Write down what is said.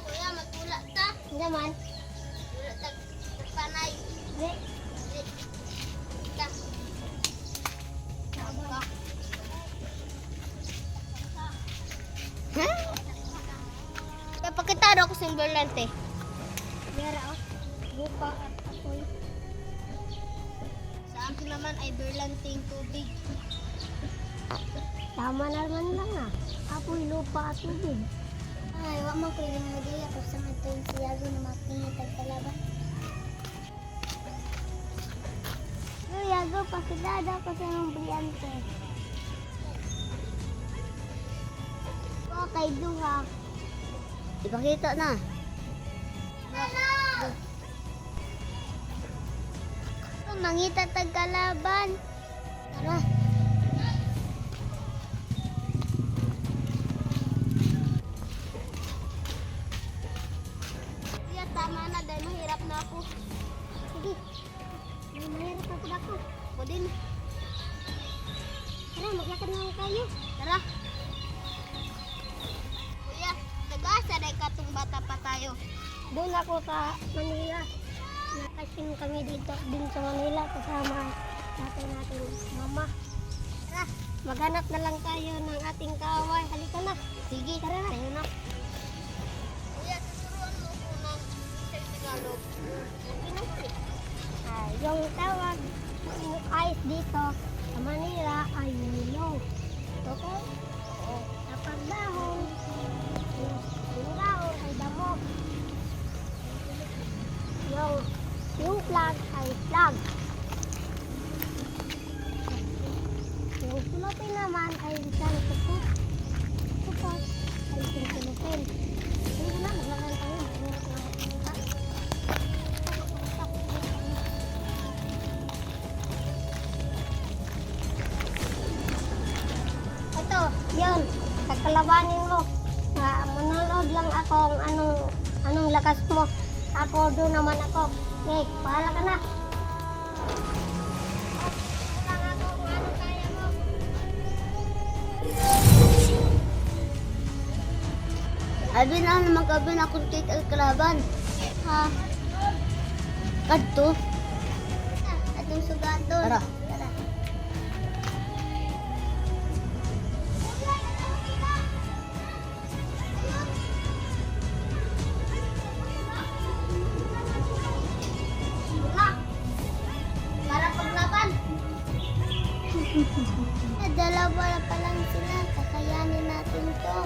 Kuya, matula ta. Hindi naman. Wala panay. Hindi. Ta. Ha? Kaya pakitaro ko sa Berlante. Meron ako. Buka at apoy. Sa akin naman ay berlanting tubig. Tama naman lang ah. Apoy, lupa at tubig. Ay, wak man ko yung nagaya ko sa mga tuwing siyago na mapinitag talaban. Yago, pakidada ko sa mga brilyante. Okay, duha. Ipakita na. Mangita tagkalaban. Tara. Kuya, tama na dahil mahirap na ako. Sige. May mahirap ako dako. Ako din. Tara, maglakad na lang kayo. Tara. Kuya, nag-asa dahil katong bata pa tayo. Doon ako sa Manila. Nakasin kami dito din sa Manila kasama natin mama. Tara. Maghanap na lang tayo ng ating kaaway. Halika na. Sige, Tara na. tayo na. Kuya, tuturuan mo ko ng Tagalog. Okay na po. Yung tawag ng ice dito sa Manila ay yellow. Okay? Kapag dahon, yung dahon ay damo. Yung flag ay flag. Yung sulupin naman ay isang tukot. Tukot ay isang sulupin. Hindi na, maglagan tayo. Ito, yun. Kakalabanin mo. Manonood lang ako kung anong lakas mo. Ako doon naman ako. Okay, bahala ka na. Lang ako kung anong kaya mo. Abi na naman kabin akong tit al kalaban. Ha? Kadto? Atong sugaton. Tara. Tara. Para paglaban. Dalawa pa lang sila. Kakayanin natin to.